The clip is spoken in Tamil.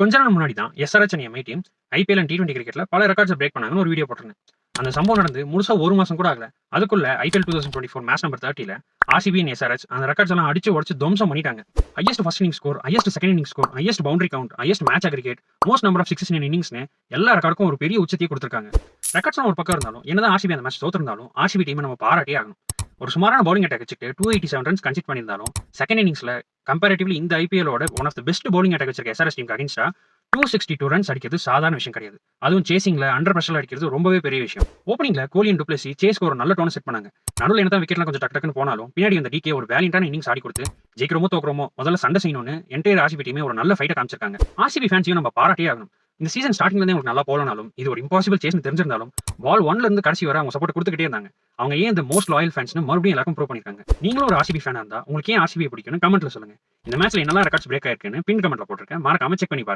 கொஞ்ச நாள் முன்னாடி தான் SRH and Mi team IPL and T20 கிரிக்கெட்ல பல ரெக்கார்ட்ஸ் பிரேக் பண்ணாங்கன்னு ஒரு வீடியோ போட்டிருந்தேன். அந்த சம்பவம் நடந்து முழுசா ஒரு மாசம் கூட ஆகல. அதுக்குள்ள ஐபிஎல் 2024 மேட்ச் நம்பர் 30ல ஆர்சிபி அண்ட் எஸ்ஆர்எச் அந்த ரெக்கார்ட்ஸ் எல்லாம் அடிச்சு உடச்சு துவம்சம் பண்ணிட்டாங்க. Highest first inning score, highest second inning score, highest boundary count, highest match aggregate, most number of sixes in இன்னிங்ஸ்னு எல்லா ரெக்கார்டுக்கும் ஒரு பெரிய உச்சத்தையே கொடுத்திருக்காங்க. ரெக்கார்ட்ஸ்லாம் ஒரு பக்கம் இருந்தாலும் என்னதான் ஆர்சிபி அந்த மேட்ச் தோத்திருந்தாலும் ஆர்சிபி டீமை நம்ம பாராட்டே ஆகணும். ஒரு சுமாரான பவுலிங் அட்டாக் வச்சுட்டு 287 ரன்ஸ் கன்சிட் பண்ணியிருந்தாலும் செகண்ட் இன்னிங்ஸ்ல கம்பேரிட்டிவ்லி இந்த ஐபிஎலோட one of the best bowling attack வச்சிருக்க எஸ்ஆர்எஸ் டீம் அகைன்ஸ்டா 262 ரன்ஸ் அடிக்கிறது சாதாரண விஷயம் கிடையாது. அதுவும் சேசிங்ல அண்டர் பிரஷர்ல அடிக்கிறது ரொம்பவே பெரிய விஷயம். ஓப்பனிங்ல கோலி அண்ட் டுப்ளசி சேஸ்க்கு ஒரு நல்ல டோன் செட் பண்ணாங்க. நடுவில் என்ன தான் விக்கெட்லாம் கொஞ்சம் டக்குன்னு போனாலும் பின்னாடி அந்த டிகே ஒரு வேலியன்டான இன்னிங்ஸ் ஆடி கொடுத்து ஜெயிக்கிறோமோ தோக்குறோமோ முதல்ல சண்டை செய்யணும்னு என்டையர் ஆர்சிபி டீமே ஒரு நல்ல ஃபைட்டை காமிச்சிருக்காங்க. ஆர்சிபி ஃபேன்ஸையும் நம்ம பாராட்டே ஆகணும். இந்த சீசன் ஸ்டார்டிங்ல இருந்தே உங்களுக்கு நல்லா போலனாலும் இது ஒரு இம்பாசிபிள் சேஸ்னு தெரிஞ்சிருந்தாலும் பால் 1ல இருந்து கடைசி வரை அவங்க சப்போர்ட் கொடுத்துக்கிட்டே இருந்தாங்க. அவங்க ஏன் இந்த மோஸ்ட் லாயல் ஃபேன்ஸ்னு மறுபடியும் எல்லாருக்கும் ப்ரூவ் பண்ணிருக்காங்க. நீங்களும் ஒரு ஆர்சிபி ஃபேனா இருந்தா உங்களுக்கு ஏன் ஆர்சிபி பிடிக்கும்னு கமெண்ட்ல சொல்லுங்க. இந்த மேட்ச்ல என்னெல்லாம் ரெக்கார்ட்ஸ் பிரேக் ஆயிருக்குன்னு பின் கமெண்ட்ல போட்டிருக்கேன். மறக்காம செக் பண்ணி பாருங்க.